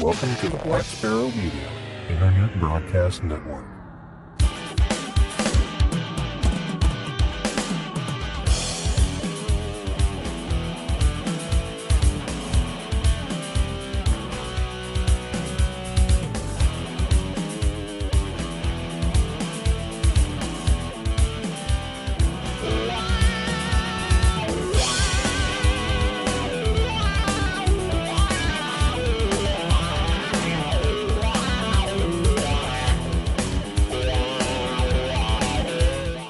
Welcome to the Black Sparrow Media Internet Broadcast Network.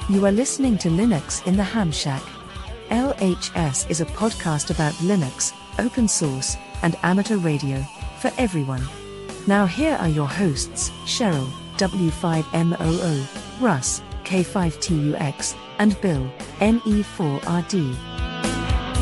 You are listening to Linux in the Ham Shack. LHS is a podcast about Linux, open source, and amateur radio, for everyone. Now here are your hosts, Cheryl, W5MOO, Russ, K5TUX, and Bill, NE4RD.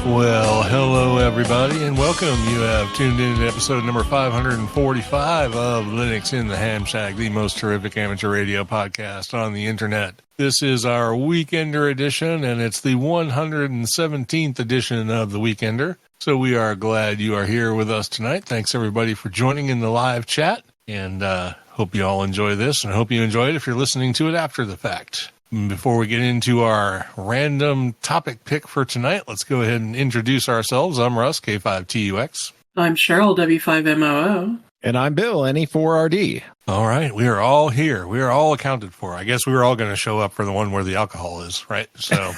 Well, hello everybody, and welcome. You have tuned in to episode number 545 of Linux in the Ham Shack, the most terrific amateur radio podcast on the internet. This is our Weekender edition, and it's the 117th edition of the Weekender. So we are glad you are here with us tonight. Thanks everybody for joining in the live chat, and hope you all enjoy this, and hope you enjoy it if you're listening to it after the fact. Before we get into our random topic pick for tonight, let's go ahead and introduce ourselves. I'm Russ, K5TUX. I'm Cheryl, W5MOO. And I'm Bill, NE4RD. All right, we are all here. We are all accounted for. I guess we were all going to show up for the one where the alcohol is, right? So,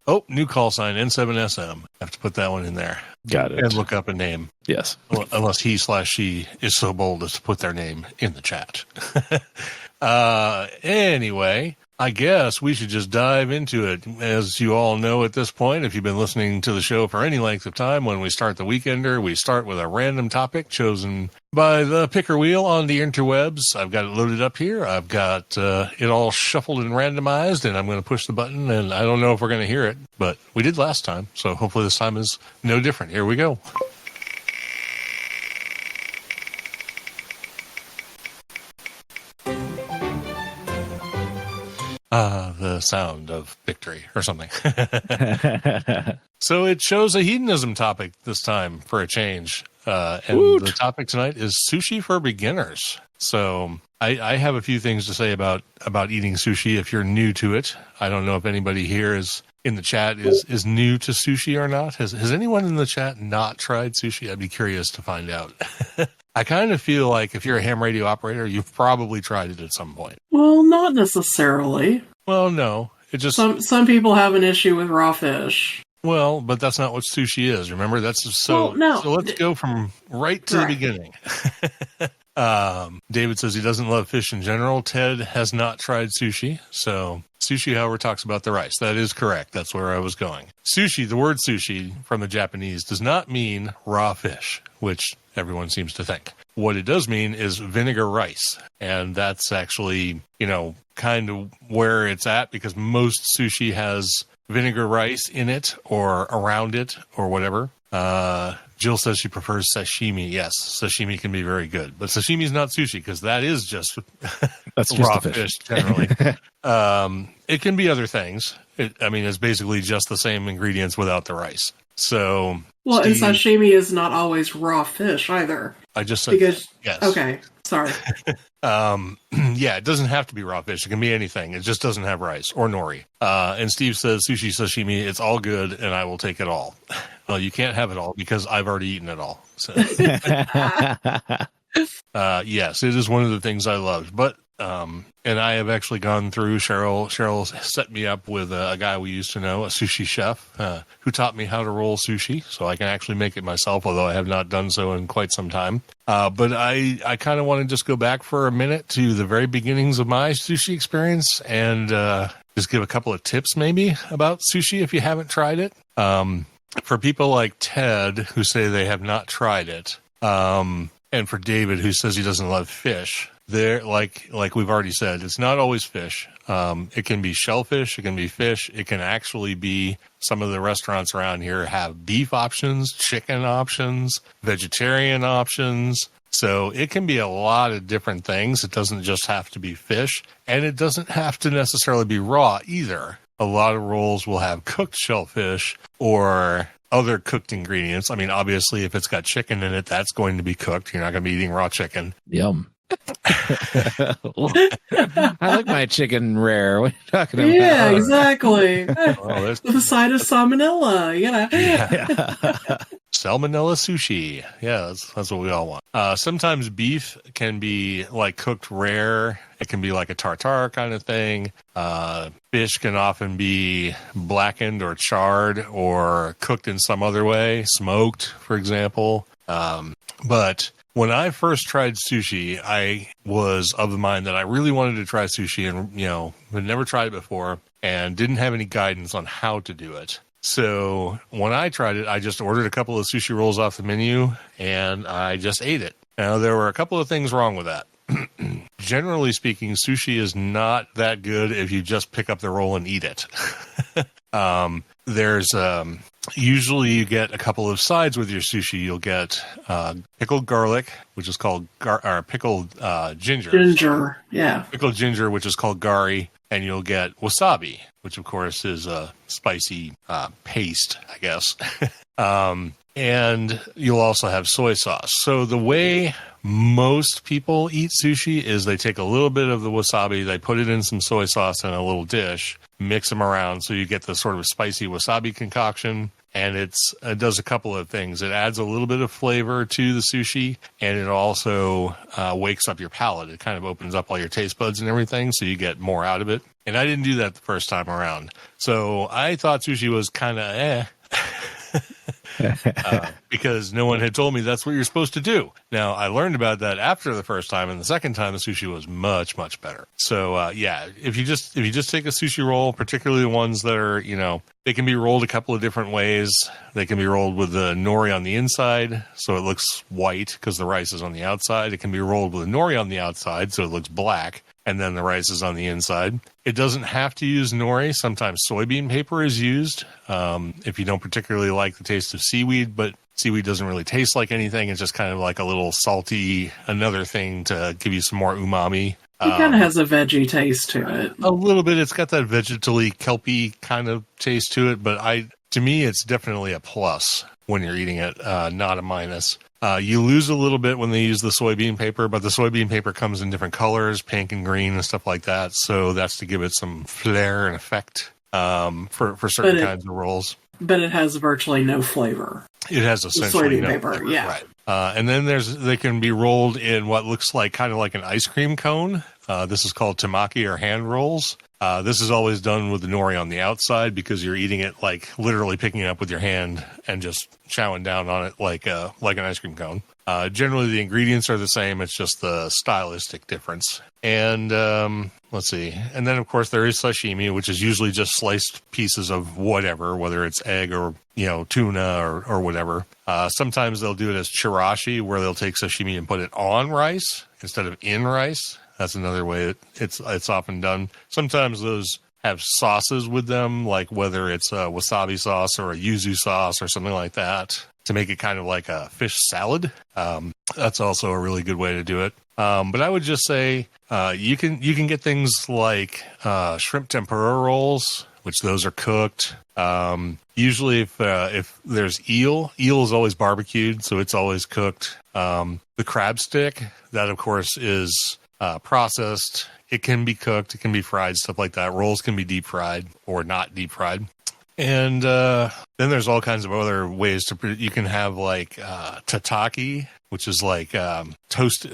oh, new call sign, N7SM. Have to put that one in there. Got it. And look up a name. Yes. Well, unless he/she is so bold as to put their name in the chat. Anyway, I guess we should just dive into it. As you all know at this point, if you've been listening to the show for any length of time, when we start the Weekender, we start with a random topic chosen by the picker wheel on the interwebs. I've got it loaded up here. I've got it all shuffled and randomized, and I'm going to push the button, and I don't know if we're going to hear it, but we did last time, so hopefully this time is no different. Here we go. The sound of victory or something. So it shows a hedonism topic this time for a change. And Woot. The topic tonight is sushi for beginners. So I have a few things to say about eating sushi if you're new to it. I don't know if anybody here is in the chat is new to sushi or not. Has anyone in the chat not tried sushi? I'd be curious to find out. I kind of feel like if you're a ham radio operator, you've probably tried it at some point. Well, not necessarily. Well, no. It just some people have an issue with raw fish. Well, but that's not what sushi is. Remember, that's so. Well, no. So let's go from right to the beginning. David says he doesn't love fish in general. Ted has not tried sushi. So sushi, however, talks about the rice. That is correct. That's where I was going. Sushi, the word sushi from the Japanese, does not mean raw fish, which everyone seems to think. What it does mean is vinegar rice. And that's actually, kind of where it's at, because most sushi has vinegar rice in it or around it or whatever. Jill says she prefers sashimi. Yes, sashimi can be very good. But sashimi is not sushi, because that is just that's raw just fish generally. It can be other things. It's basically just the same ingredients without the rice. So, well, and sashimi is not always raw fish either. I just said because yes. Okay, sorry. Yeah, it doesn't have to be raw fish. It can be anything. It just doesn't have rice or nori. And Steve says sushi, sashimi, it's all good, and I will take it all. Well, you can't have it all because I've already eaten it all. So. Yes, it is one of the things I loved. But and I have actually gone through. Cheryl set me up with a guy we used to know, a sushi chef, who taught me how to roll sushi, so I can actually make it myself, although I have not done so in quite some time. But I kind of want to just go back for a minute to the very beginnings of my sushi experience and just give a couple of tips maybe about sushi if you haven't tried it. For people like Ted who say they have not tried it, and for David who says he doesn't love fish, there, like we've already said, it's not always fish. It can be shellfish. It can be fish. It can actually be, some of the restaurants around here have beef options, chicken options, vegetarian options. So it can be a lot of different things. It doesn't just have to be fish, and it doesn't have to necessarily be raw either. A lot of rolls will have cooked shellfish or other cooked ingredients. I mean, obviously, if it's got chicken in it, that's going to be cooked. You're not going to be eating raw chicken. Yum. I like my chicken rare. What are you talking about? Yeah, exactly. Well, With a side of salmonella, salmonella sushi. Yeah, that's what we all want. Sometimes beef can be like cooked rare. It can be like a tartare kind of thing. Fish can often be blackened or charred or cooked in some other way, smoked, for example. But when I first tried sushi, I was of the mind that I really wanted to try sushi and, had never tried it before and didn't have any guidance on how to do it. So when I tried it, I just ordered a couple of sushi rolls off the menu and I just ate it. Now, there were a couple of things wrong with that. Generally speaking, sushi is not that good if you just pick up the roll and eat it. There's usually you get a couple of sides with your sushi. You'll get pickled garlic, which is called pickled ginger. Ginger, yeah. Pickled ginger, which is called gari, and you'll get wasabi, which of course is a spicy paste, I guess. And you'll also have soy sauce. So the way most people eat sushi is they take a little bit of the wasabi, they put it in some soy sauce in a little dish, mix them around so you get the sort of spicy wasabi concoction. And it does a couple of things. It adds a little bit of flavor to the sushi, and it also wakes up your palate. It kind of opens up all your taste buds and everything, so you get more out of it. And I didn't do that the first time around. So I thought sushi was kind of because no one had told me that's what you're supposed to do. Now, I learned about that after the first time, and the second time the sushi was much, much better. So, if you just take a sushi roll, particularly the ones that are, they can be rolled a couple of different ways. They can be rolled with the nori on the inside, so it looks white because the rice is on the outside. It can be rolled with nori on the outside, so it looks black, and then the rice is on the inside. It doesn't have to use nori. Sometimes soybean paper is used if you don't particularly like the taste of seaweed, but seaweed doesn't really taste like anything. It's just kind of like a little salty, another thing to give you some more umami. It kind of has a veggie taste to it. A little bit. It's got that vegetally kelpy kind of taste to it, but to me, it's definitely a plus when you're eating it, not a minus. You lose a little bit when they use the soybean paper, but the soybean paper comes in different colors, pink and green and stuff like that. So that's to give it some flair and effect for certain kinds of rolls. But it has virtually no flavor. It has essentially soybean paper, yeah. Right. And then they can be rolled in what looks like kind of like an ice cream cone. This is called tamaki or hand rolls. This is always done with the nori on the outside because you're eating it like literally picking it up with your hand and just chowing down on it like an ice cream cone. Generally, the ingredients are the same. It's just the stylistic difference. And let's see. And then, of course, there is sashimi, which is usually just sliced pieces of whatever, whether it's egg or tuna or whatever. Sometimes they'll do it as chirashi, where they'll take sashimi and put it on rice instead of in rice. That's another way it's often done. Sometimes those have sauces with them, like whether it's a wasabi sauce or a yuzu sauce or something like that, to make it kind of like a fish salad. That's also a really good way to do it. But I would just say you can get things like shrimp tempura rolls, which those are cooked. Usually if there's eel is always barbecued, so it's always cooked. The crab stick, that of course is processed. It can be cooked, it can be fried, stuff like that. Rolls can be deep fried or not deep fried. And then there's all kinds of other ways you can have like tataki, which is like toast,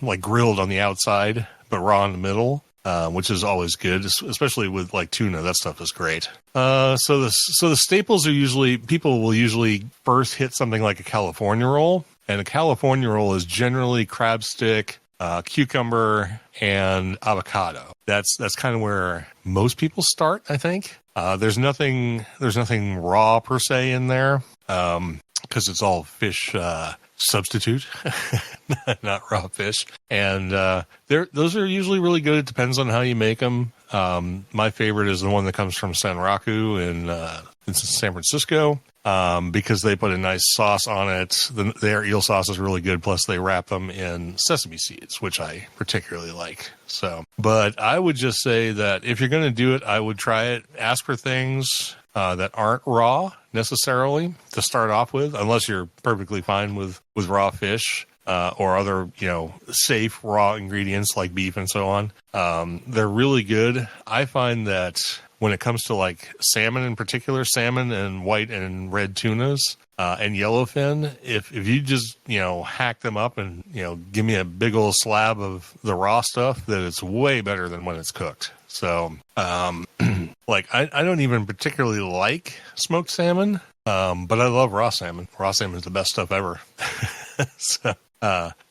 like grilled on the outside, but raw in the middle, which is always good, especially with like tuna. That stuff is great. So the staples are people will usually first hit something like a California roll, and a California roll is generally crab stick, cucumber, and avocado. That's kind of where most people start, I think. There's nothing raw per se in there, because it's all fish substitute, not raw fish. And those are usually really good. It depends on how you make them. My favorite is the one that comes from Sanraku in San Francisco, because they put a nice sauce on it. Their eel sauce is really good. Plus, they wrap them in sesame seeds, which I particularly like. But I would just say that if you're going to do it, I would try it. Ask for things. that aren't raw necessarily to start off with, unless you're perfectly fine with raw fish. Or other, safe raw ingredients like beef and so on. They're really good. I find that when it comes to like salmon in particular, salmon and white and red tunas, and yellowfin, if you just, hack them up and, give me a big old slab of the raw stuff, that it's way better than when it's cooked. So, like I don't even particularly like smoked salmon, but I love raw salmon. Raw salmon is the best stuff ever.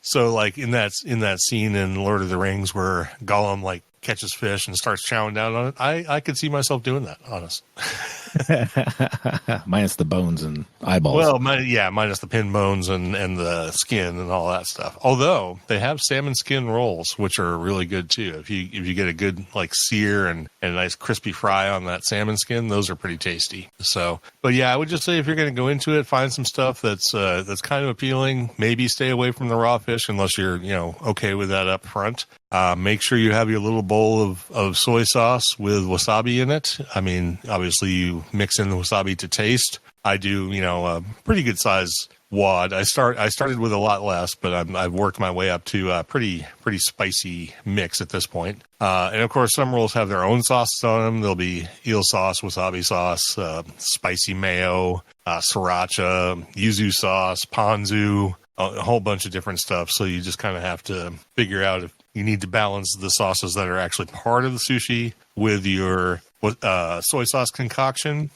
So like in that scene in Lord of the Rings where Gollum like catches fish and starts chowing down on it, I could see myself doing that, honest. Minus the bones and eyeballs. Well, minus the pin bones and the skin and all that stuff. Although they have salmon skin rolls, which are really good too. If you get a good like sear and a nice crispy fry on that salmon skin, those are pretty tasty. So, but yeah, I would just say if you're going to go into it, find some stuff that's kind of appealing. Maybe stay away from the raw fish unless you're okay with that up front. Make sure you have your little bowl of soy sauce with wasabi in it. I mean, obviously you mix in the wasabi to taste. I do, a pretty good size wad. I started with a lot less, but I've worked my way up to a pretty spicy mix at this point. And of course, some rolls have their own sauces on them. There'll be eel sauce, wasabi sauce, spicy mayo, sriracha, yuzu sauce, ponzu, a whole bunch of different stuff. So you just kind of have to figure out if you need to balance the sauces that are actually part of the sushi with your soy sauce concoction.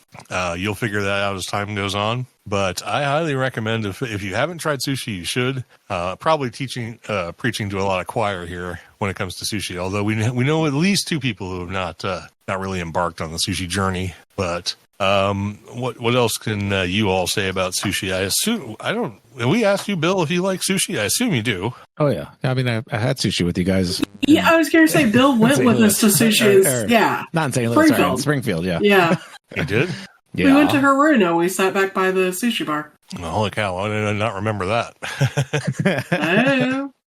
You'll figure that out as time goes on. But I highly recommend if you haven't tried sushi, you should. Probably preaching to a lot of choir here when it comes to sushi. Although we know at least two people who have not really embarked on the sushi journey. But what else can you all say about sushi? We asked you, Bill, if you like sushi. I assume you do. Oh yeah, I mean I had sushi with you guys. Yeah, I was going to say Bill went with us to sushi. Yeah, not in St. Louis, sorry, in Springfield. Yeah, yeah. You did? Yeah. We went to Haruno. We sat back by the sushi bar. Oh, holy cow! Why did I not remember that?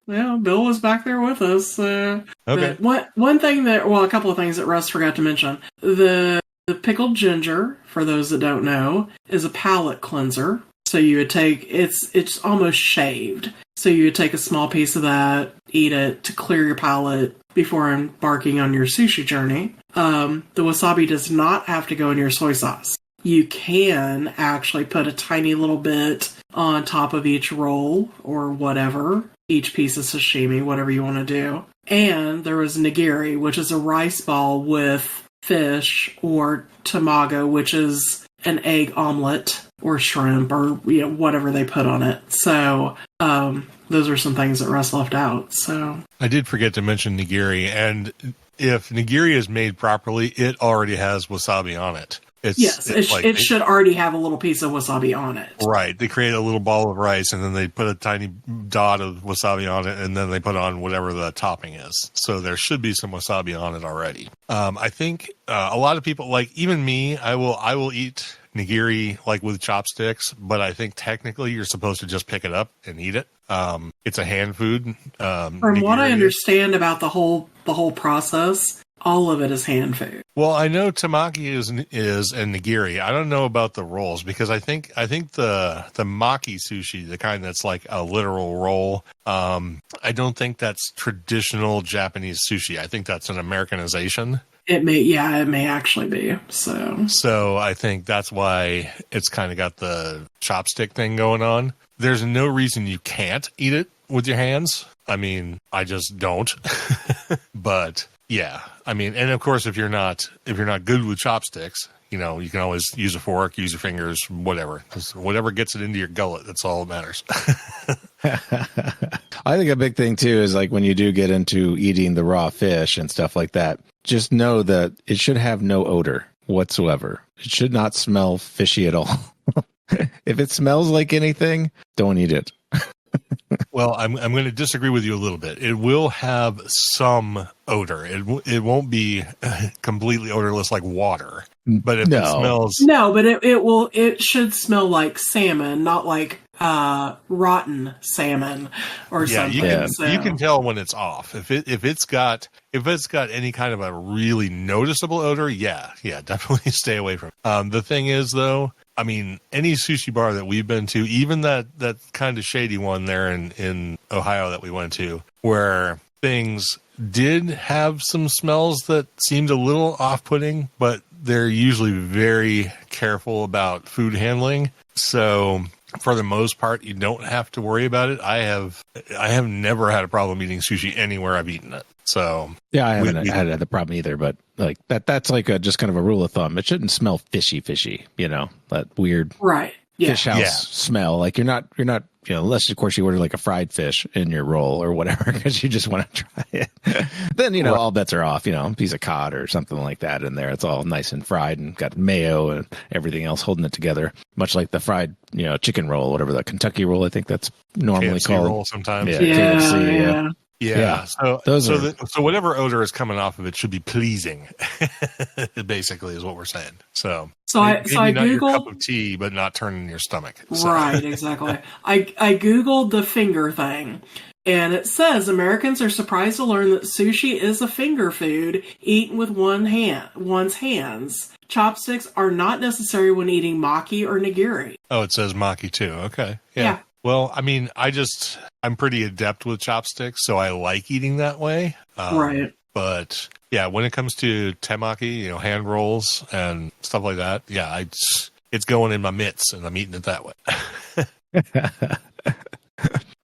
Yeah, Bill was back there with us. Okay. One thing a couple of things that Russ forgot to mention. The pickled ginger, for those that don't know, is a palate cleanser. So you would take, it's almost shaved. So you would take a small piece of that, eat it to clear your palate before embarking on your sushi journey. The wasabi does not have to go in your soy sauce. You can actually put a tiny little bit on top of each roll or whatever, each piece of sashimi, whatever you want to do. And there was nigiri, which is a rice ball with fish, or tamago, which is an egg omelet or shrimp or whatever they put on it. So those are some things that Russ left out. So I did forget to mention nigiri, and if nigiri is made properly, it already has wasabi on it. It should already have a little piece of wasabi on it. Right. They create a little ball of rice, and then they put a tiny dot of wasabi on it, and then they put on whatever the topping is. So there should be some wasabi on it already. I think a lot of people, like even me, I will eat nigiri like with chopsticks, but I think technically you're supposed to just pick it up and eat it. It's a hand food. From what I understand about the whole process, all of it is hand food. Well, I know tamaki is and nigiri. I don't know about the rolls because I think the maki sushi, the kind that's like a literal roll, I don't think that's traditional Japanese sushi. I think that's an Americanization. It may actually be. So I think that's why it's kind of got the chopstick thing going on. There's no reason you can't eat it with your hands. I mean, I just don't. But yeah, I mean, and of course, if you're not good with chopsticks, you can always use a fork, use your fingers, whatever. Just whatever gets it into your gullet, that's all that matters. I think a big thing too is like when you do get into eating the raw fish and stuff like that, just know that it should have no odor whatsoever. It should not smell fishy at all. If it smells like anything, don't eat it. Well, I'm going to disagree with you a little bit. It will have some odor. It won't be completely odorless like water. But if it smells, no, but it should smell like salmon, not like rotten salmon or something. You can tell when it's off. If it's got any kind of a really noticeable odor, yeah, definitely stay away from it. The thing is, though, I mean, any sushi bar that we've been to, even that kind of shady one there in Ohio that we went to, where things did have some smells that seemed a little off-putting, but they're usually very careful about food handling. So for the most part, you don't have to worry about it. I have never had a problem eating sushi anywhere I've eaten it. So yeah, I haven't had the problem either, but like that's like just kind of a rule of thumb. It shouldn't smell fishy, that weird fish house smell. Like you're not, unless of course you order like a fried fish in your roll or whatever, because you just want to try it. Then, all bets are off, a piece of cod or something like that in there. It's all nice and fried and got mayo and everything else holding it together. Much like the fried, chicken roll, whatever, the Kentucky roll, I think that's normally KFC called. Roll sometimes. KFC, Yeah. So whatever odor is coming off of it should be pleasing. Basically, is what we're saying. So I not Googled your cup of tea, but not turning your stomach. So. Right, exactly. I Googled the finger thing, and it says Americans are surprised to learn that sushi is a finger food eaten with one's hands. Chopsticks are not necessary when eating maki or nigiri. Oh, it says maki too. Okay. Yeah. Well, I mean, I'm pretty adept with chopsticks, so I like eating that way. Right. But yeah, when it comes to temaki, hand rolls and stuff like that, it's going in my mitts and I'm eating it that way.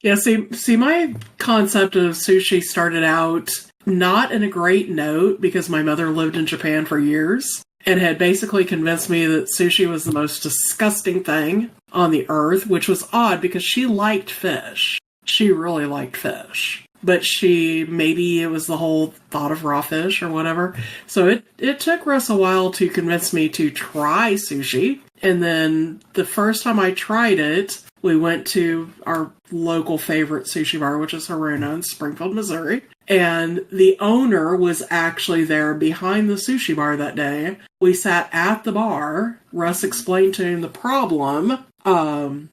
Yeah, see, my concept of sushi started out not in a great note because my mother lived in Japan for years and had basically convinced me that sushi was the most disgusting thing on the earth, which was odd because she liked fish. She really liked fish. But maybe it was the whole thought of raw fish or whatever. So it took Russ a while to convince me to try sushi. And then the first time I tried it, we went to our local favorite sushi bar, which is Haruna in Springfield, Missouri. And the owner was actually there behind the sushi bar that day. We sat at the bar. Russ explained to him the problem.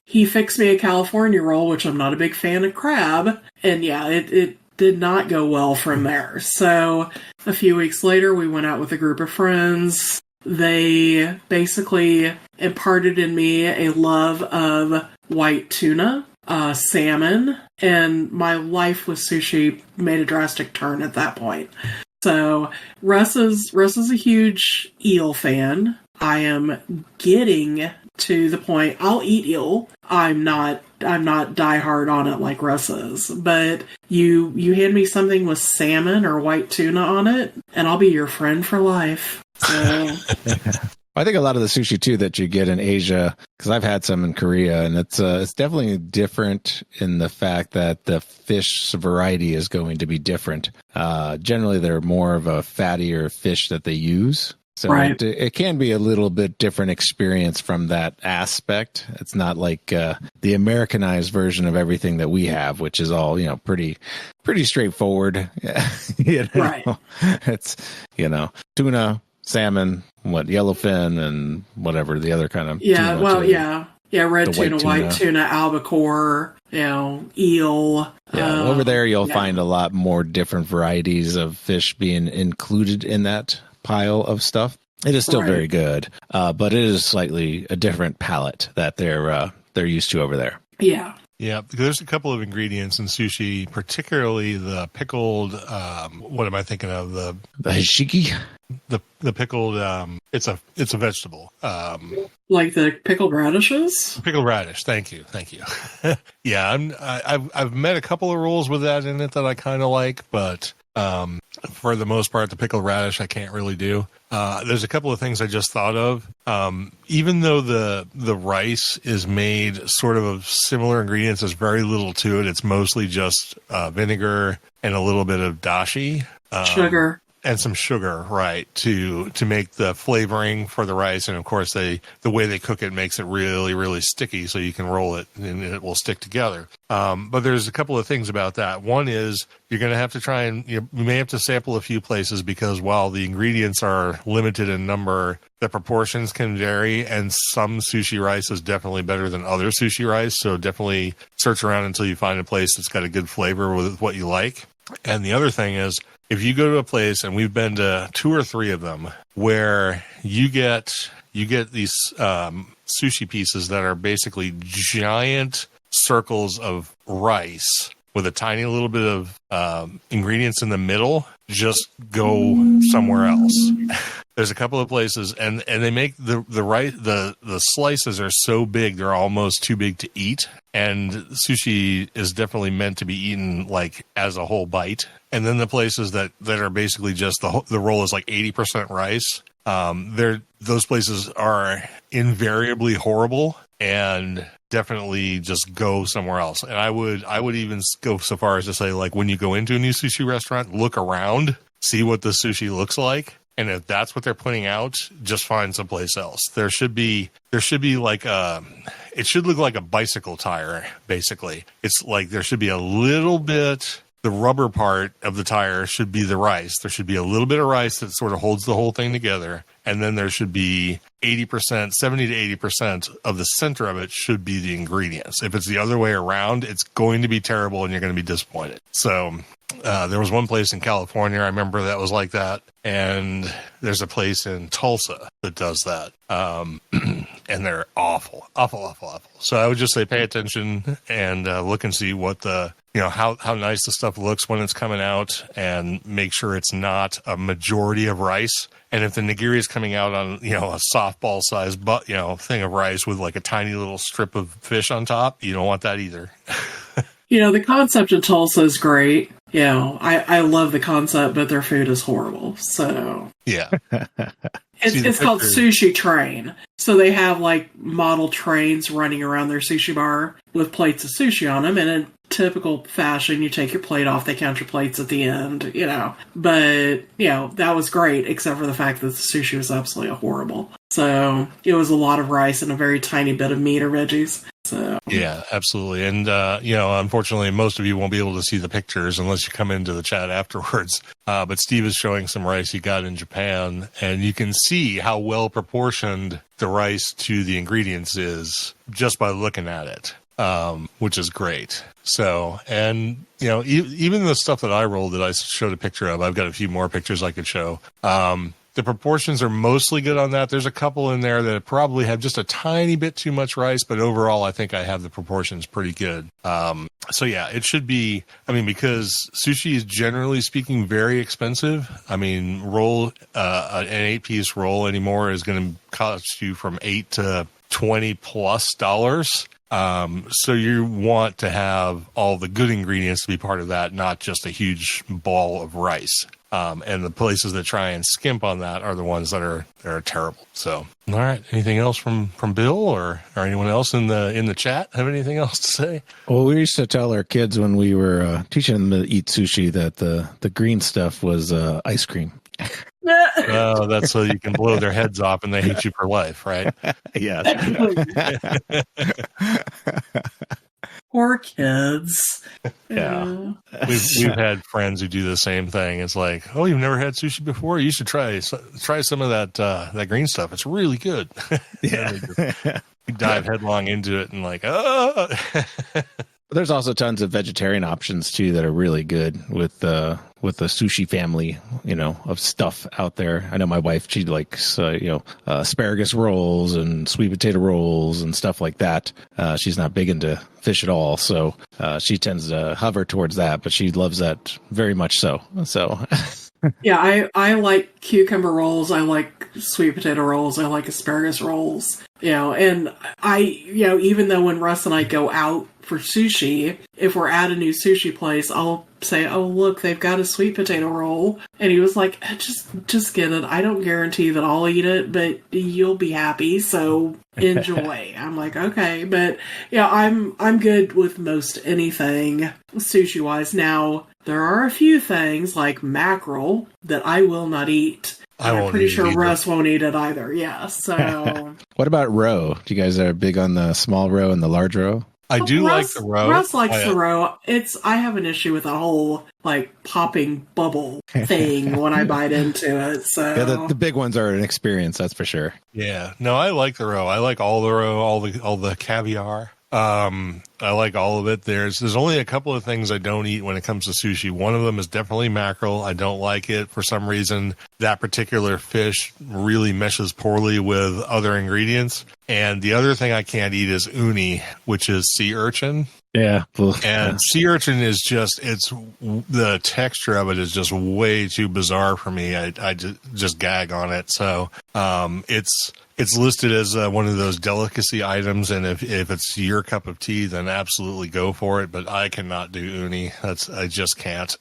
He fixed me a California roll, which I'm not a big fan of crab. And yeah, it did not go well from there. So a few weeks later, we went out with a group of friends. They basically imparted in me a love of white tuna, salmon, and my life with sushi made a drastic turn at that point. So Russ is a huge eel fan. I am getting to the point I'll eat eel. I'm not diehard on it like Russ is. But you hand me something with salmon or white tuna on it, and I'll be your friend for life. So. I think a lot of the sushi too that you get in Asia, because I've had some in Korea, and it's definitely different in the fact that the fish variety is going to be different. Generally, they're more of a fattier fish that they use. So right. it can be a little bit different experience from that aspect. It's not like the Americanized version of everything that we have, which is all, pretty straightforward. Right. It's, tuna, salmon, yellowfin, and whatever the other kind of tuna red tuna, white tuna, albacore, eel. Over there you'll find a lot more different varieties of fish being included in that pile of stuff. It is still very good, but it is slightly a different palate that they're used to over there. Yeah, there's a couple of ingredients in sushi, particularly the pickled. What am I thinking of? The hashiki. The pickled. It's a vegetable. Like the pickled radishes. Pickled radish. Thank you. Yeah, I've met a couple of rolls with that in it that I kind of like, but for the most part, the pickled radish I can't really do. There's a couple of things I just thought of. Even though the rice is made sort of similar ingredients, there's very little to it. It's mostly just vinegar and a little bit of dashi. Sugar. some sugar, right, to make the flavoring for the rice. And of course, the way they cook it makes it really, really sticky, so you can roll it and it will stick together. But there's a couple of things about that. One is you're going to have to try and you may have to sample a few places, because while the ingredients are limited in number, the proportions can vary, and some sushi rice is definitely better than other sushi rice. So definitely search around until you find a place that's got a good flavor with what you like. And the other thing is, if you go to a place, and we've been to 2 or 3 of them, where you get these sushi pieces that are basically giant circles of rice with a tiny little bit of ingredients in the middle, just go somewhere else. There's a couple of places, and they make the rice, the slices are so big they're almost too big to eat. And sushi is definitely meant to be eaten like as a whole bite. And then the places that are basically just the roll is like 80% rice. Those places are invariably horrible, and definitely just go somewhere else. And I would even go so far as to say, like, when you go into a new sushi restaurant, look around, see what the sushi looks like. And if that's what they're putting out, just find someplace else. There should be like it should look like a bicycle tire, basically. It's like there should be a little bit, the rubber part of the tire should be the rice. There should be a little bit of rice that sort of holds the whole thing together. And then there should be 80%, 70 to 80% of the center of it should be the ingredients. If it's the other way around, it's going to be terrible and you're going to be disappointed. So there was one place in California, I remember, that was like that. And there's a place in Tulsa that does that. And they're awful. So I would just say pay attention and look and see what how nice the stuff looks when it's coming out, and make sure it's not a majority of rice. And if the nigiri is coming out on, a softball size, thing of rice with like a tiny little strip of fish on top, you don't want that either. The concept of Tulsa is great. I love the concept, but their food is horrible. So yeah, it's called Sushi Train. So they have like model trains running around their sushi bar with plates of sushi on them, and in typical fashion, you take your plate off, they count your plates at the end, But, that was great, except for the fact that the sushi was absolutely horrible. So it was a lot of rice and a very tiny bit of meat or veggies. So yeah, absolutely. And, unfortunately, most of you won't be able to see the pictures unless you come into the chat afterwards. But Steve is showing some rice he got in Japan, and you can see how well proportioned the rice to the ingredients is just by looking at it. Which is great. So, and, even the stuff that I rolled that I showed a picture of, I've got a few more pictures I could show. The proportions are mostly good on that. There's a couple in there that probably have just a tiny bit too much rice, but overall, I think I have the proportions pretty good. So yeah, it should be, because sushi is generally speaking very expensive. An 8-piece roll anymore is going to cost you from $8 to $20+. So you want to have all the good ingredients to be part of that, not just a huge ball of rice. And the places that try and skimp on that are the ones that are terrible. So, all right. Anything else from Bill or anyone else in the chat have anything else to say? Well, we used to tell our kids when we were teaching them to eat sushi that the green stuff was ice cream. Oh, that's so you can blow their heads off and they hate you for life, right? Yeah. Poor kids. Yeah. We've had friends who do the same thing. It's like, oh, you've never had sushi before? You should try some of that green stuff. It's really good. Yeah. You dive headlong into it and like, oh. There's also tons of vegetarian options too that are really good with the sushi family, of stuff out there. I know my wife, she likes, asparagus rolls and sweet potato rolls and stuff like that. She's not big into fish at all, so she tends to hover towards that, but she loves that very much so. So. Yeah, I like cucumber rolls. I like sweet potato rolls. I like asparagus rolls. And I, even though when Russ and I go out for sushi, if we're at a new sushi place, I'll say, oh, look, they've got a sweet potato roll. And he was like, just get it. I don't guarantee that I'll eat it, but you'll be happy. So enjoy. I'm like, okay. But yeah, I'm good with most anything sushi wise. Now, there are a few things like mackerel that I will not eat. I'm pretty sure Russ won't eat it either. Yeah. So. What about roe? Do you guys are big on the small roe and the large roe? I do like the roe. Russ likes the roe. I have an issue with the whole like popping bubble thing when I bite into it. So yeah, the big ones are an experience, that's for sure. Yeah, no, I like the roe. I like all the roe, all the caviar. I like all of it. There's only a couple of things I don't eat when it comes to sushi. One of them is definitely mackerel. I don't like it for some reason. That particular fish really meshes poorly with other ingredients. And the other thing I can't eat is uni, which is sea urchin. Yeah. And sea urchin is the texture of it is just way too bizarre for me. I just gag on it. So, it's listed as one of those delicacy items, and if it's your cup of tea, then absolutely go for it. But I cannot do uni. I just can't.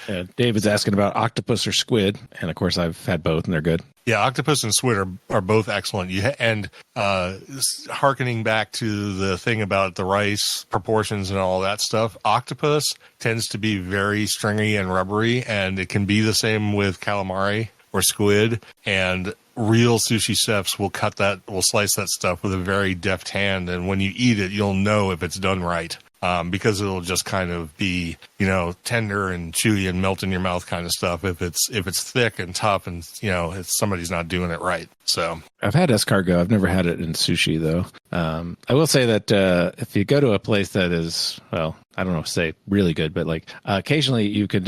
Yeah, Dave is asking about octopus or squid, and of course I've had both, and they're good. Yeah, octopus and squid are both excellent. Hearkening back to the thing about the rice proportions and all that stuff, octopus tends to be very stringy and rubbery, and it can be the same with calamari or squid, and real sushi chefs will slice that stuff with a very deft hand, and when you eat it, you'll know if it's done right, because it'll just kind of be, tender and chewy and melt in your mouth kind of stuff. If it's thick and tough, and somebody's not doing it right. So I've had escargot. I've never had it in sushi though. I will say that if you go to a place that is, well, I don't know, say really good, but like occasionally you can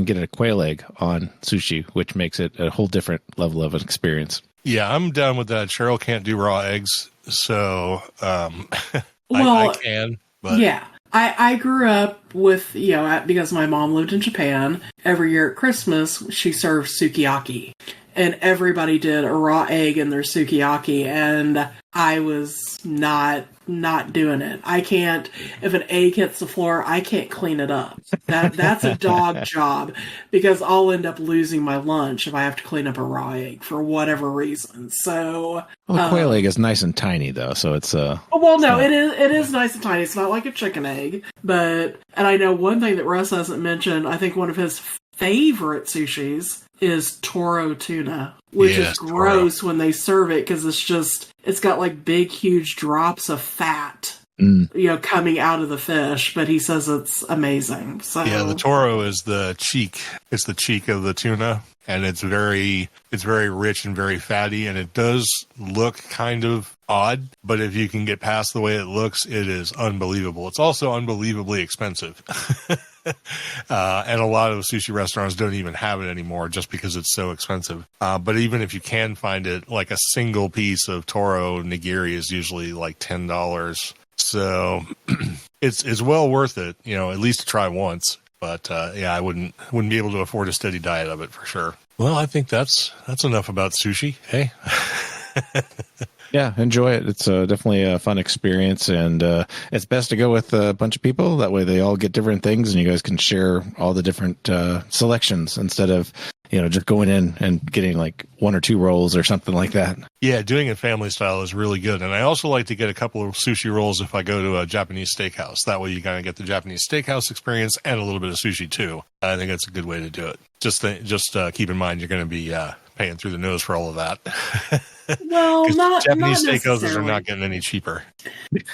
get a quail egg on sushi, which makes it a whole different level of an experience. Yeah, I'm down with that. Cheryl can't do raw eggs, so I can. But. Yeah, I grew up with, because my mom lived in Japan. Every year at Christmas, she served sukiyaki. And everybody did a raw egg in their sukiyaki, and I was not doing it. I can't, if an egg hits the floor, I can't clean it up. That's a dog job, because I'll end up losing my lunch if I have to clean up a raw egg for whatever reason. So, the quail egg is nice and tiny though, so it's it is nice and tiny. It's not like a chicken egg, and I know one thing that Russ hasn't mentioned. I think one of his favorite sushis is toro tuna, which is gross when they serve it, because it's got like big, huge drops of fat, coming out of the fish. But he says it's amazing. So yeah, the toro is the cheek. It's the cheek of the tuna, and it's very rich and very fatty, and it does look kind of odd, but if you can get past the way it looks, it is unbelievable. It's also unbelievably expensive. And a lot of sushi restaurants don't even have it anymore just because it's so expensive. But even if you can find it, like a single piece of toro nigiri is usually like $10. So it's well worth it, at least to try once. But I wouldn't be able to afford a steady diet of it for sure. Well, I think that's enough about sushi. Hey. Yeah, enjoy it. It's definitely a fun experience, and it's best to go with a bunch of people. That way they all get different things, and you guys can share all the different selections instead of, just going in and getting like one or two rolls or something like that. Yeah, doing it family style is really good. And I also like to get a couple of sushi rolls if I go to a Japanese steakhouse. That way you kind of get the Japanese steakhouse experience and a little bit of sushi too. I think that's a good way to do it. Just keep in mind you're going to be paying through the nose for all of that. Well, Japanese not steakhouses are not getting any cheaper.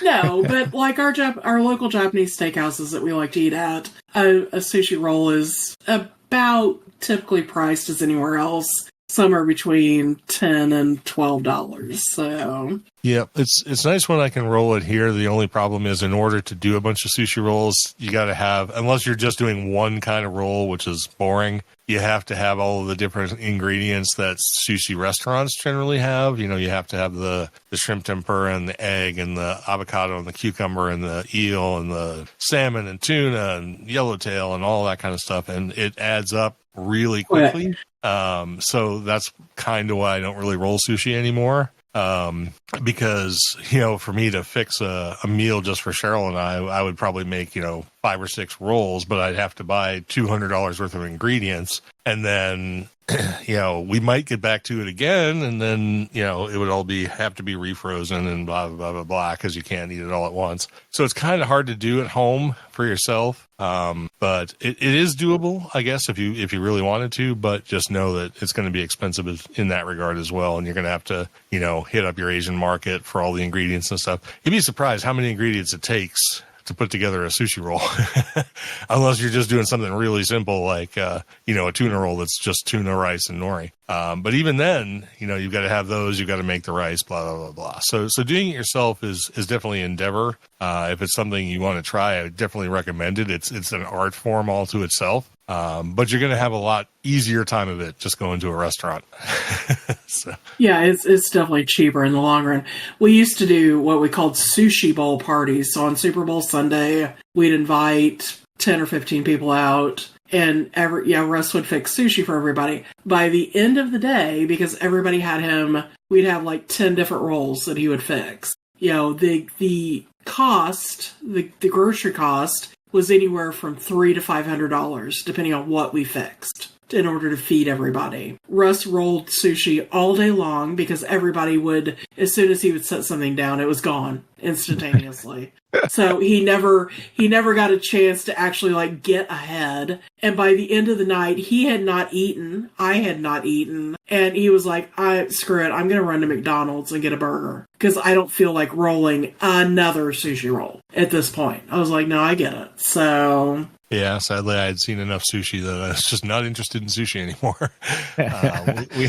No, but like our local Japanese steakhouses that we like to eat at, a sushi roll is about typically priced as anywhere else, somewhere between $10 and $12. So yeah, it's nice when I can roll it here. The only problem is, in order to do a bunch of sushi rolls, you got to have, unless you're just doing one kind of roll, which is boring, you have to have all of the different ingredients that sushi restaurants generally have. You have to have the shrimp tempura and the egg and the avocado and the cucumber and the eel and the salmon and tuna and yellowtail and all that kind of stuff. And it adds up really quickly. So that's kind of why I don't really roll sushi anymore. Because, for me to fix a meal just for Cheryl and I would probably make, 5 or 6 rolls, but I'd have to buy $200 worth of ingredients. And then, we might get back to it again, and then, it would all have to be refrozen and blah, blah, blah, blah, blah, because you can't eat it all at once. So it's kind of hard to do at home for yourself. But it is doable, I guess, if you really wanted to, but just know that it's going to be expensive in that regard as well. And you're going to have to, hit up your Asian market for all the ingredients and stuff. You'd be surprised how many ingredients it takes to put together a sushi roll, unless you're just doing something really simple like, a tuna roll that's just tuna, rice, and nori. But even then, you've got to have those, you've got to make the rice, blah, blah, blah, blah. So doing it yourself is definitely an endeavor. If it's something you want to try, I would definitely recommend it. It's an art form all to itself. But you're going to have a lot easier time of it just going to a restaurant. So. Yeah, it's definitely cheaper in the long run. We used to do what we called sushi bowl parties. So on Super Bowl Sunday, we'd invite 10 or 15 people out, and Russ would fix sushi for everybody. By the end of the day, because everybody had him, we'd have like 10 different rolls that he would fix. The cost, the grocery cost, was anywhere from $300 to $500, depending on what we fixed, in order to feed everybody. Russ rolled sushi all day long because everybody would, as soon as he would set something down, it was gone instantaneously. So he never got a chance to actually get ahead. And by the end of the night, he had not eaten. I had not eaten. And he was like, screw it. I'm going to run to McDonald's and get a burger because I don't feel like rolling another sushi roll at this point. I was like, no, I get it. So... Yeah, sadly, I had seen enough sushi that I was just not interested in sushi anymore. We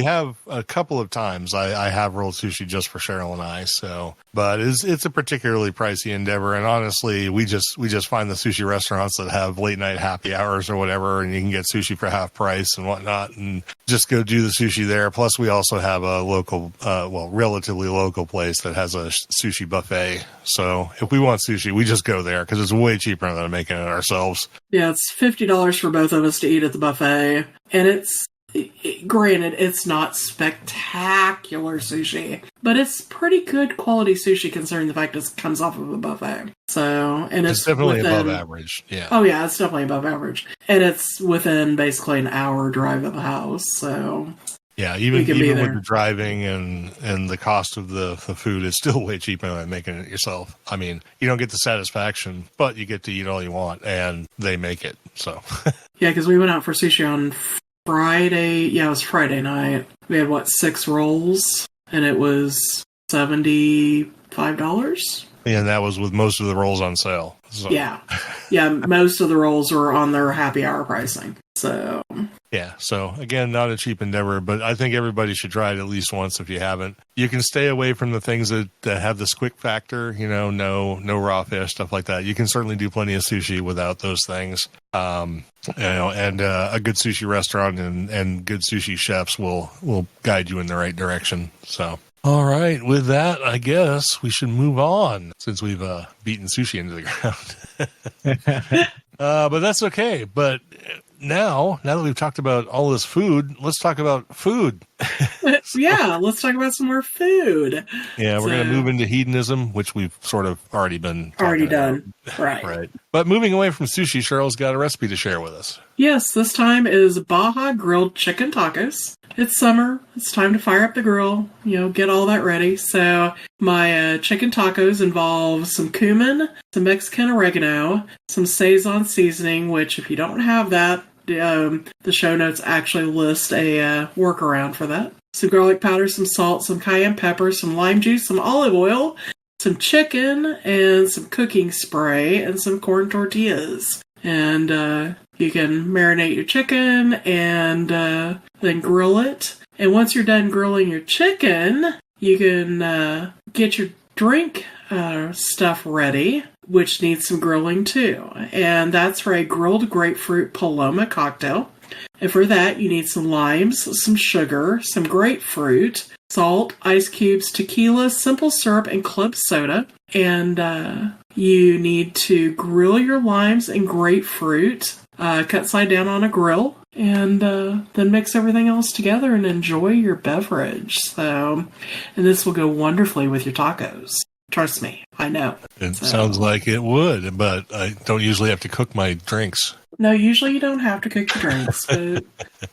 have a couple of times I have rolled sushi just for Cheryl and I. So, but it's a particularly pricey endeavor, and honestly, we just find the sushi restaurants that have late night happy hours or whatever, and you can get sushi for half price and whatnot, and just go do the sushi there. Plus, we also have a local, relatively local place that has a sushi buffet. So, if we want sushi, we just go there because it's way cheaper than making it ourselves. Yeah, it's $50 for both of us to eat at the buffet. And granted, it's not spectacular sushi, but it's pretty good quality sushi considering the fact it comes off of a buffet. So, and it's definitely above average. Yeah. Oh yeah, it's definitely above average. And it's within basically an hour drive of the house. So yeah, even with the driving and the cost of the food, it's still way cheaper than making it yourself. I mean, you don't get the satisfaction, but you get to eat all you want, and they make it. So yeah, because we went out for sushi on Friday. Yeah, it was Friday night. We had 6 rolls, and it was $75. And that was with most of the rolls on sale. So. Yeah, most of the rolls were on their happy hour pricing. So yeah, so again, not a cheap endeavor, but I think everybody should try it at least once if you haven't. You can stay away from the things that have the squick factor, no raw fish, stuff like that. You can certainly do plenty of sushi without those things. And a good sushi restaurant and good sushi chefs will guide you in the right direction. So. All right. With that, I guess we should move on since we've beaten sushi into the ground. But that's okay. But now that we've talked about all this food, let's talk about food. Yeah, let's talk about some more food. Yeah, we're going to move into hedonism, which we've sort of already done. Right. But moving away from sushi, Cheryl's got a recipe to share with us. Yes, this time is Baja grilled chicken tacos. It's summer. It's time to fire up the grill, get all that ready. So my chicken tacos involve some cumin, some Mexican oregano, some Sazon seasoning, which if you don't have that, the show notes actually list a workaround for that. Some garlic powder, some salt, some cayenne pepper, some lime juice, some olive oil, some chicken, and some cooking spray, and some corn tortillas. And you can marinate your chicken and then grill it. And once you're done grilling your chicken, you can get your drink stuff ready, which needs some grilling too. And that's for a grilled grapefruit Paloma cocktail. And for that, you need some limes, some sugar, some grapefruit, salt, ice cubes, tequila, simple syrup, and club soda. And you need to grill your limes and grapefruit, cut side down on a grill, and then mix everything else together and enjoy your beverage. And this will go wonderfully with your tacos. Trust me, I know. It sounds like it would, but I don't usually have to cook my drinks. No, usually you don't have to cook your drinks, but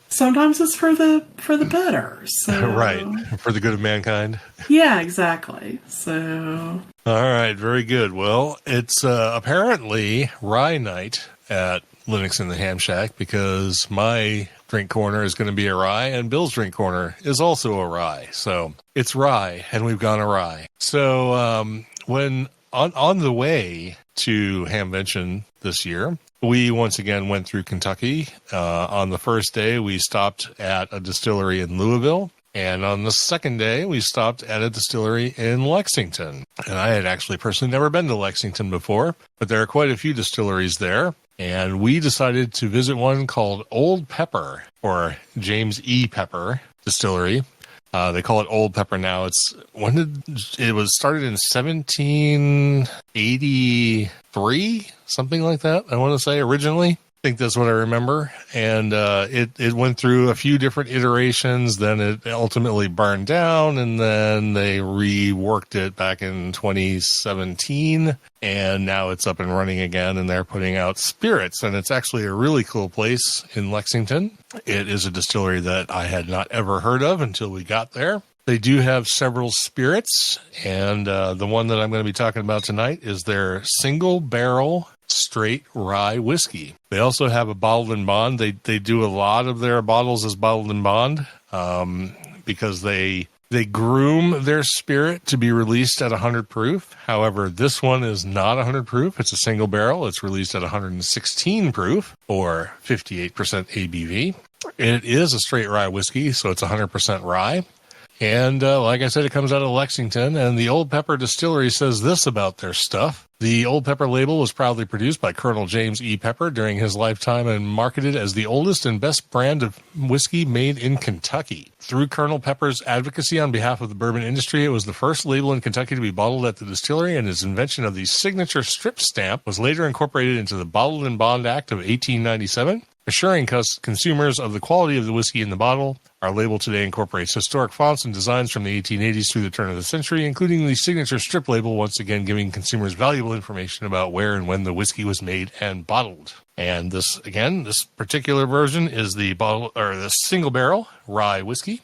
sometimes it's for the better. So Right, for the good of mankind. Yeah, exactly. So all right, very good. Well, it's apparently rye night at Linux in the Ham Shack because my drink corner is going to be a rye and Bill's drink corner is also a rye. So it's rye and we've gone awry. So when on the way to Hamvention this year, we once again went through Kentucky. On the first day, we stopped at a distillery in Louisville. And on the second day, we stopped at a distillery in Lexington. And I had actually personally never been to Lexington before, but there are quite a few distilleries there. And we decided to visit one called Old Pepper, or James E. Pepper Distillery. They call it Old Pepper now. It was started in 1783, something like that, I want to say, originally. I think that's what I remember. And it went through a few different iterations. Then it ultimately burned down, and then they reworked it back in 2017. And now it's up and running again, and they're putting out spirits. And it's actually a really cool place in Lexington. It is a distillery that I had not ever heard of until we got there. They do have several spirits, and the one that I'm going to be talking about tonight is their single barrel straight rye whiskey. They also have a bottled and bond. They do a lot of their bottles as bottled and bond because they groom their spirit to be released at 100 proof. However, this one is not 100 proof. It's a single barrel. It's released at 116 proof or 58% ABV. It is a straight rye whiskey, so it's 100% rye. And like I said, it comes out of Lexington, and the Old Pepper Distillery says this about their stuff. The Old Pepper label was proudly produced by Colonel James E. Pepper during his lifetime and marketed as the oldest and best brand of whiskey made in Kentucky. Through Colonel Pepper's advocacy on behalf of the bourbon industry, it was the first label in Kentucky to be bottled at the distillery, and his invention of the signature strip stamp was later incorporated into the Bottled and Bond Act of 1897. Assuring consumers of the quality of the whiskey in the bottle, our label today incorporates historic fonts and designs from the 1880s through the turn of the century, including the signature strip label, once again giving consumers valuable information about where and when the whiskey was made and bottled. And this particular version is the single barrel rye whiskey.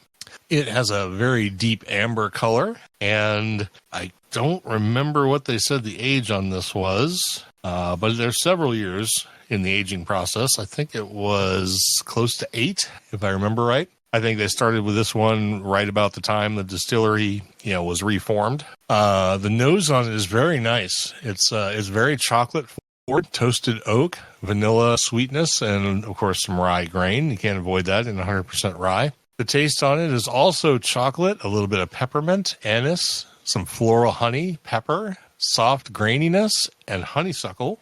It has a very deep amber color, and I don't remember what they said the age on this was, but there's several years in the aging process. I think it was close to 8, if I remember right. I think they started with this one right about the time the distillery, was reformed. The nose on it is very nice. It's very chocolate forward, toasted oak, vanilla sweetness, and of course some rye grain. You can't avoid that in 100% rye. The taste on it is also chocolate, a little bit of peppermint, anise, some floral honey, pepper, soft graininess, and honeysuckle.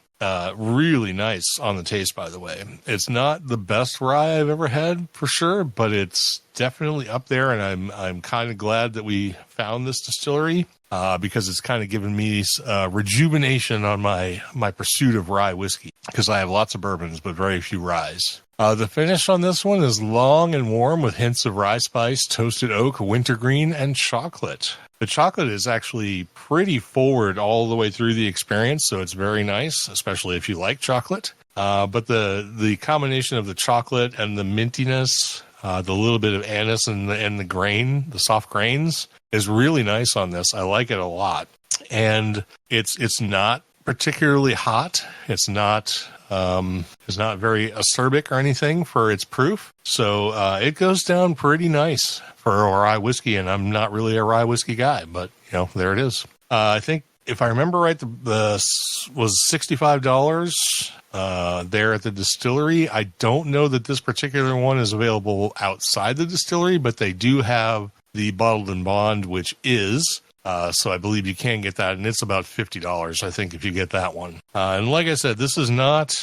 Really nice on the taste, by the way. It's not the best rye I've ever had, for sure, but it's definitely up there, and I'm kind of glad that we found this distillery because it's kind of given me rejuvenation on my pursuit of rye whiskey, because I have lots of bourbons, but very few ryes. The finish on this one is long and warm with hints of rye spice, toasted oak, wintergreen, and chocolate. The chocolate is actually pretty forward all the way through the experience, so it's very nice, especially if you like chocolate. But the combination of the chocolate and the mintiness, the little bit of anise and the grain, the soft grains, is really nice on this. I like it a lot. And it's not particularly hot. It's not very acerbic or anything for its proof. So it goes down pretty nice for a rye whiskey, and I'm not really a rye whiskey guy, but there it is. I think if I remember right, the was $65 there at the distillery. I don't know that this particular one is available outside the distillery, but they do have the bottled and bond, which is. So I believe you can get that, and it's about $50, I think, if you get that one. And like I said, this is not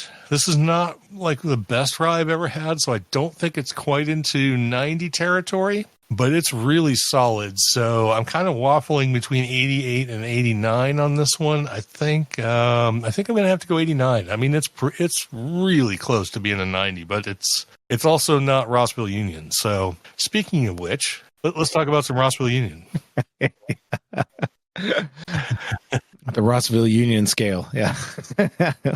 like the best rye I've ever had, so I don't think it's quite into 90 territory, but it's really solid. So I'm kind of waffling between 88 and 89 on this one. I think I'm going to have to go 89. I mean, it's really close to being a 90, but it's also not Rossville Union. So speaking of which, let's talk about some Rossville Union. Rossville Union scale. Yeah.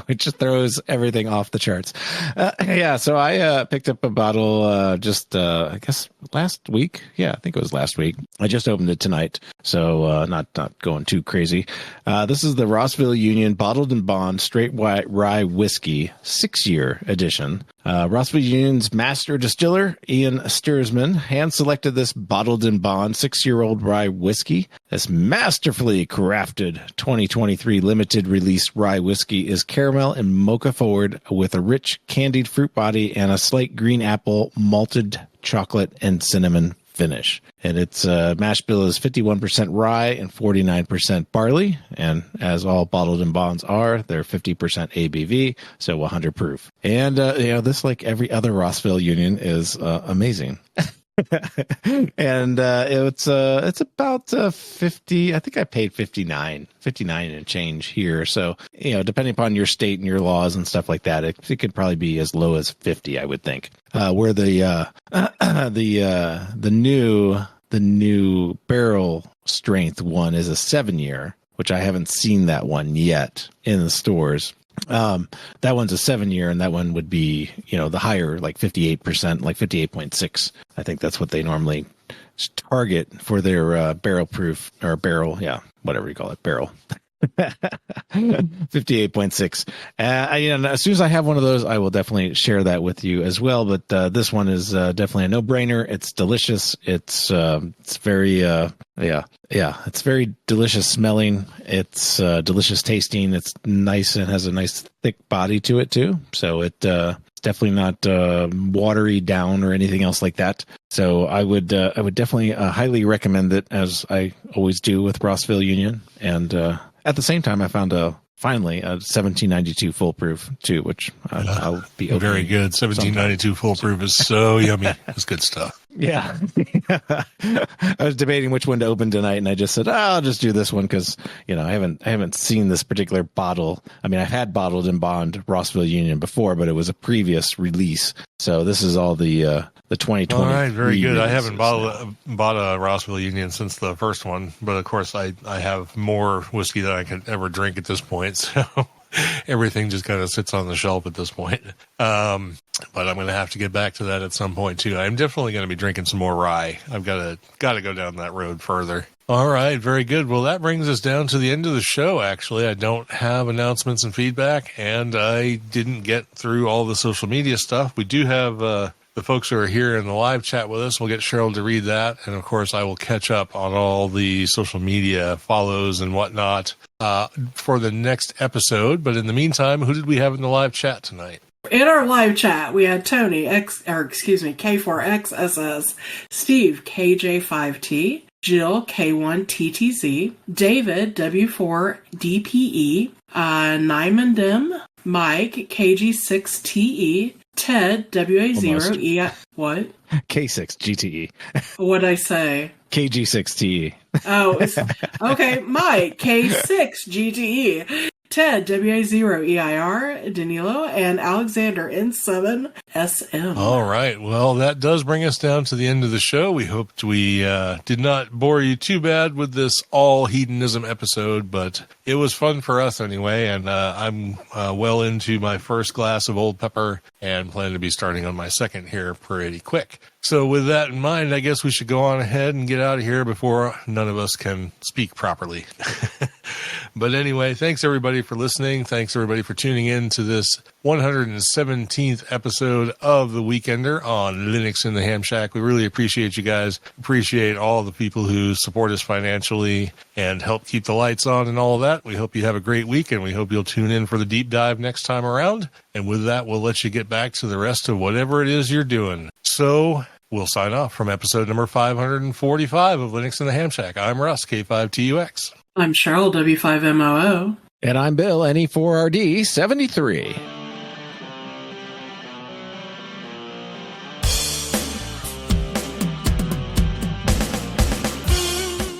Which throws everything off the charts. So I picked up a bottle I guess last week. Yeah, I think it was last week. I just opened it tonight, so not going too crazy. This is the Rossville Union Bottled and Bond Straight White Rye Whiskey 6-year edition. Rossville Union's master distiller, Ian Stursman, hand-selected this Bottled and Bond 6-year-old rye whiskey. This masterfully crafted 2023 limited release rye whiskey is caramel and mocha forward with a rich candied fruit body and a slight green apple, malted chocolate, and cinnamon finish. And its mash bill is 51% rye and 49% barley. And as all bottled and bonds are, they're 50% ABV, so 100 proof. And, this, like every other Rossville Union, is amazing. And it's about 50. I think I paid 59 and change here. So, depending upon your state and your laws and stuff like that, it could probably be as low as 50, I would think. Where the new barrel strength one is a 7-year, which I haven't seen that one yet in the stores. That one's a 7-year, and that one would be, the higher, like 58%, like 58.6. I think that's what they normally target for their barrel proof or barrel. Yeah, whatever you call it, barrel. 58.6. As soon as I have one of those, I will definitely share that with you as well. But this one is definitely a no-brainer. It's delicious. It's very it's very delicious smelling. It's delicious tasting. It's nice and has a nice thick body to it too. So it's definitely not watery down or anything else like that. So I would definitely highly recommend it, as I always do with Rossville Union. And at the same time, I found finally a 1792 full proof too, which I'll be opening. Very good. 1792 full proof is so yummy. It's good stuff. Yeah. I was debating which one to open tonight, and I just said, I'll just do this one because, I haven't seen this particular bottle. I mean, I've had Bottled and Bond Rossville Union before, but it was a previous release. So this is all the 2020. All right, very good. I haven't bought a Rossville Union since the first one, but of course I have more whiskey than I could ever drink at this point. So everything just kind of sits on the shelf at this point. But I'm going to have to get back to that at some point too. I'm definitely going to be drinking some more rye. I've got to go down that road further. All right, very good. Well, that brings us down to the end of the show, actually. I don't have announcements and feedback, and I didn't get through all the social media stuff. We do have the folks who are here in the live chat with us. We'll get Cheryl to read that. And, of course, I will catch up on all the social media follows and whatnot for the next episode. But in the meantime, who did we have in the live chat tonight? In our live chat, we had Tony, K4XSS, Steve, KJ5T, Jill, K1TTZ, David, W4DPE, Nyman Dim, Mike, KG6TE, Ted, WA0E. What? K6GTE. What'd I say? KG6TE. Oh, okay. Mike, K6GTE. Ted, WA0EIR, Danilo, and Alexander, N7SM. All right. Well, that does bring us down to the end of the show. We hoped we did not bore you too bad with this all hedonism episode, but it was fun for us anyway. And I'm well into my first glass of Old Pepper and plan to be starting on my second here pretty quick. So with that in mind, I guess we should go on ahead and get out of here before none of us can speak properly. But anyway, thanks everybody for listening. Thanks everybody for tuning in to this 117th episode of The Weekender on Linux in the Ham Shack. We really appreciate you guys. Appreciate all the people who support us financially and help keep the lights on and all of that. We hope you have a great week, and we hope you'll tune in for the deep dive next time around. And with that, we'll let you get back to the rest of whatever it is you're doing. So we'll sign off from episode number 545 of Linux in the Ham Shack. I'm Russ, K5TUX. I'm Cheryl, W5MOO. And I'm Bill, NE4RD73.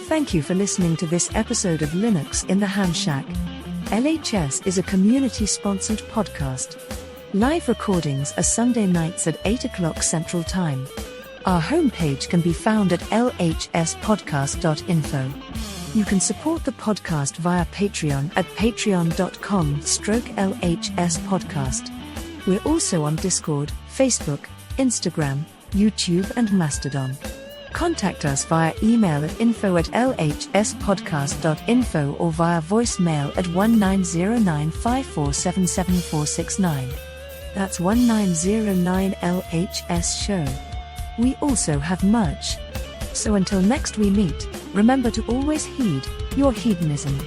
Thank you for listening to this episode of Linux in the Ham Shack. LHS is a community-sponsored podcast. Live recordings are Sunday nights at 8 o'clock Central Time. Our homepage can be found at lhspodcast.info. You can support the podcast via Patreon at patreon.com/LHS podcast. We're also on Discord, Facebook, Instagram, YouTube and Mastodon. Contact us via email at info@lhspodcast.info or via voicemail at 190954777469. That's 1909 LHS show. We also have merch. So until next we meet, remember to always heed your hedonism.